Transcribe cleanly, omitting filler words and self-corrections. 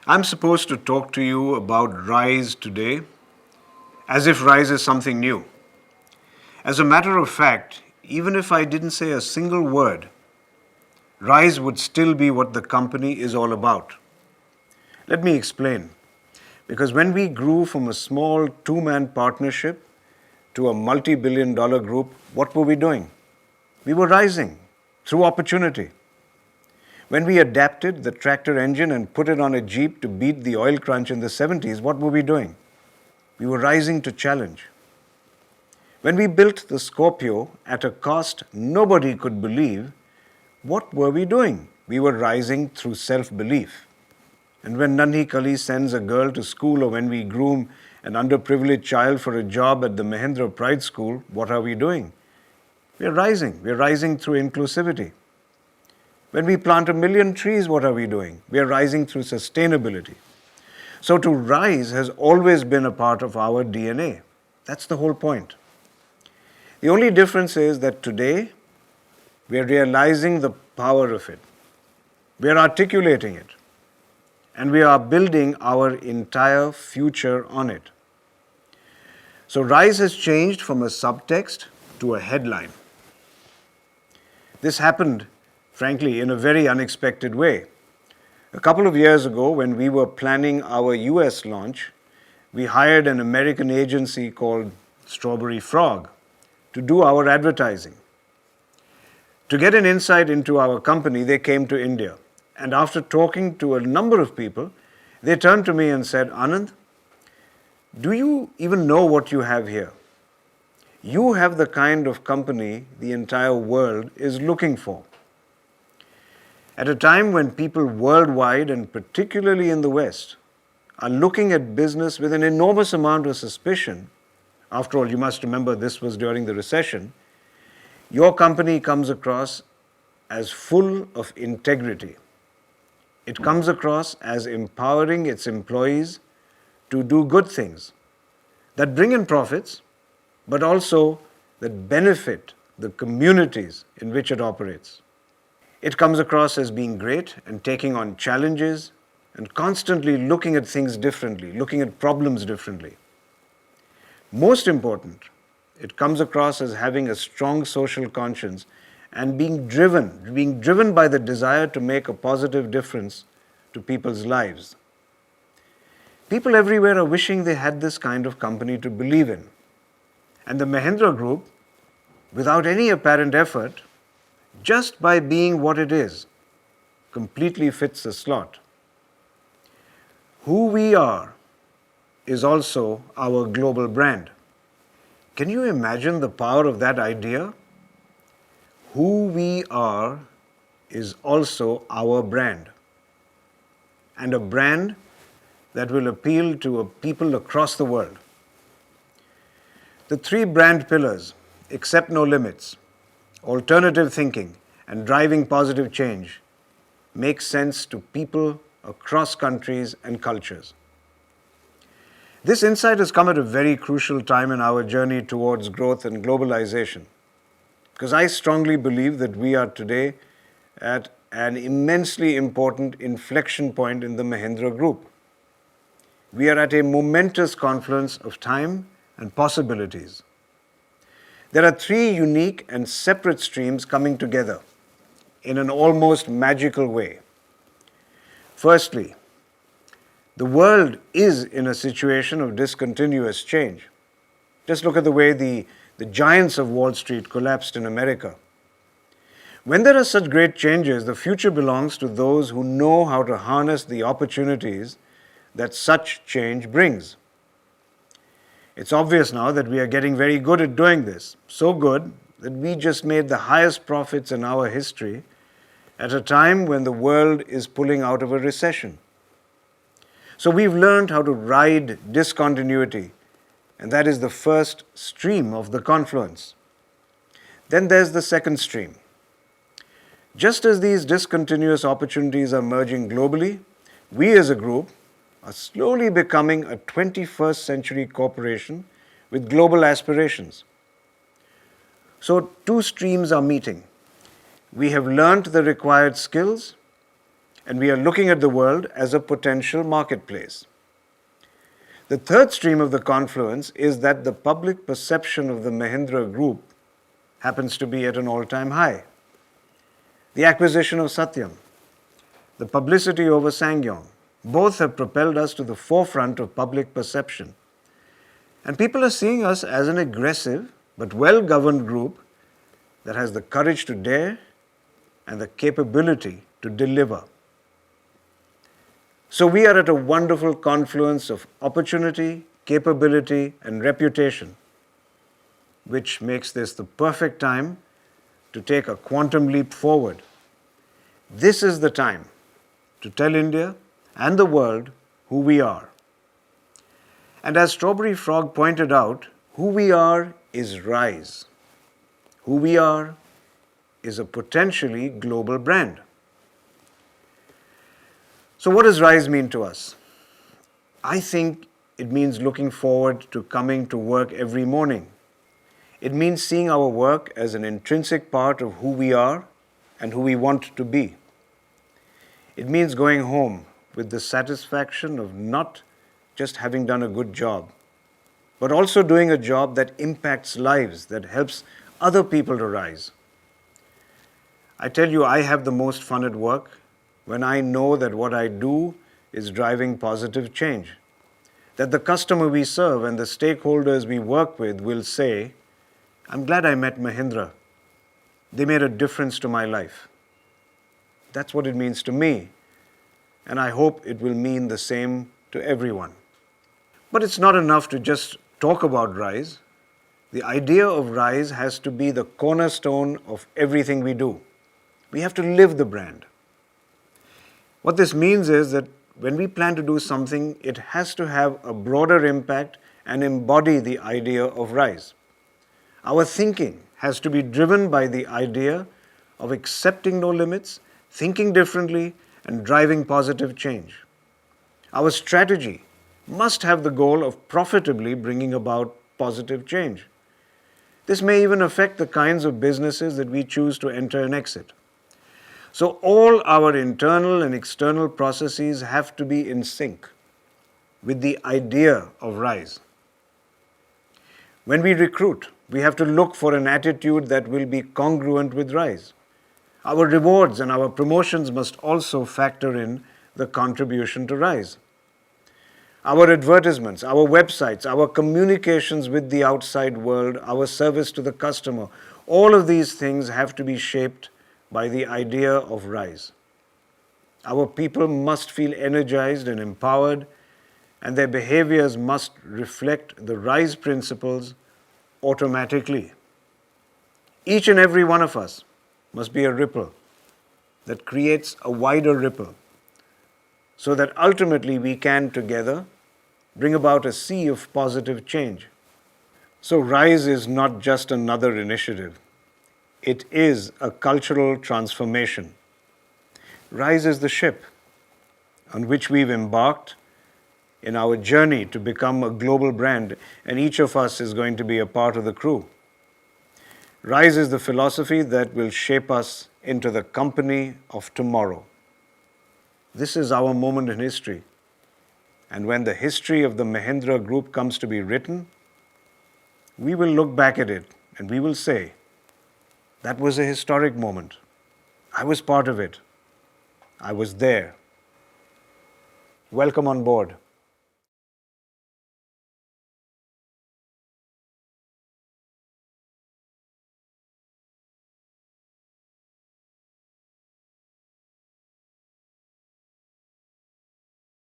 I'm supposed to talk to you about Rise today, as if Rise is something new. As a matter of fact, even if I didn't say a single word, Rise would still be what the company is all about. Let me explain. Because when we grew from a small two-man partnership to a multi-billion-dollar group, what were we doing? We were rising through opportunity. When we adapted the tractor engine and put it on a Jeep to beat the oil crunch in the 70s, what were we doing? We were rising to challenge. When we built the Scorpio at a cost nobody could believe, what were we doing? We were rising through self-belief. And when Nanhi Kali sends a girl to school, or when we groom an underprivileged child for a job at the Mahindra Pride School, what are we doing? We're rising. We're rising through inclusivity. When we plant 1,000,000 trees, what are we doing? We're rising through sustainability. So to rise has always been a part of our DNA. That's the whole point. The only difference is that today we're realizing the power of it. We're articulating it. And we are building our entire future on it. So Rise has changed from a subtext to a headline. This happened, frankly, in a very unexpected way. A couple of years ago, when we were planning our US launch, we hired an American agency called Strawberry Frog to do our advertising. To get an insight into our company, they came to India. And after talking to a number of people, they turned to me and said, Anand, do you even know what you have here? You have the kind of company the entire world is looking for. At a time when people worldwide, and particularly in the West, are looking at business with an enormous amount of suspicion, after all, you must remember this was during the recession, your company comes across as full of integrity. It comes across as empowering its employees to do good things that bring in profits, but also that benefit the communities in which it operates. It comes across as being great and taking on challenges and constantly looking at things differently, looking at problems differently. Most important, it comes across as having a strong social conscience and being driven by the desire to make a positive difference to people's lives. People everywhere are wishing they had this kind of company to believe in. And the Mahindra Group, without any apparent effort, just by being what it is, completely fits the slot. Who we are is also our global brand. Can you imagine the power of that idea? Who we are is also our brand. And a brand that will appeal to a people across the world. The three brand pillars, accept no limits, alternative thinking, and driving positive change, make sense to people across countries and cultures. This insight has come at a very crucial time in our journey towards growth and globalization, because I strongly believe that we are today at an immensely important inflection point in the Mahindra Group. We are at a momentous confluence of time and possibilities. There are three unique and separate streams coming together in an almost magical way. Firstly, the world is in a situation of discontinuous change. Just look at the way the giants of Wall Street collapsed in America. When there are such great changes, the future belongs to those who know how to harness the opportunities that such change brings. It's obvious now that we are getting very good at doing this, so good that we just made the highest profits in our history at a time when the world is pulling out of a recession. So we've learned how to ride discontinuity, and that is the first stream of the confluence. Then there's the second stream. Just as these discontinuous opportunities are merging globally, we as a group are slowly becoming a 21st century corporation with global aspirations. So two streams are meeting. We have learned the required skills and we are looking at the world as a potential marketplace. The third stream of the confluence is that the public perception of the Mahindra Group happens to be at an all-time high. The acquisition of Satyam, the publicity over SsangYong, both have propelled us to the forefront of public perception. And people are seeing us as an aggressive but well-governed group that has the courage to dare and the capability to deliver. So we are at a wonderful confluence of opportunity, capability, and reputation, which makes this the perfect time to take a quantum leap forward. This is the time to tell India and the world who we are. And as Strawberry Frog pointed out, who we are is Rise. Who we are is a potentially global brand. So what does Rise mean to us? I think it means looking forward to coming to work every morning. It means seeing our work as an intrinsic part of who we are and who we want to be. It means going home with the satisfaction of not just having done a good job, but also doing a job that impacts lives, that helps other people to rise. I tell you, I have the most fun at work when I know that what I do is driving positive change, that the customer we serve and the stakeholders we work with will say, "I'm glad I met Mahindra. They made a difference to my life." That's what it means to me, and I hope it will mean the same to everyone. But it's not enough to just talk about Rise. The idea of Rise has to be the cornerstone of everything we do. We have to live the brand. What this means is that when we plan to do something, it has to have a broader impact and embody the idea of Rise. Our thinking has to be driven by the idea of accepting no limits, thinking differently, and driving positive change. Our strategy must have the goal of profitably bringing about positive change. This may even affect the kinds of businesses that we choose to enter and exit. So all our internal and external processes have to be in sync with the idea of Rise. When we recruit, we have to look for an attitude that will be congruent with Rise. Our rewards and our promotions must also factor in the contribution to Rise. Our advertisements, our websites, our communications with the outside world, our service to the customer, all of these things have to be shaped by the idea of Rise. Our people must feel energized and empowered, and their behaviors must reflect the Rise principles automatically. Each and every one of us must be a ripple that creates a wider ripple, so that ultimately we can together bring about a sea of positive change. So Rise is not just another initiative. It is a cultural transformation. Rise is the ship on which we've embarked in our journey to become a global brand, and each of us is going to be a part of the crew. Rise is the philosophy that will shape us into the company of tomorrow. This is our moment in history. And when the history of the Mahindra Group comes to be written, we will look back at it and we will say, that was a historic moment. I was part of it. I was there. Welcome on board.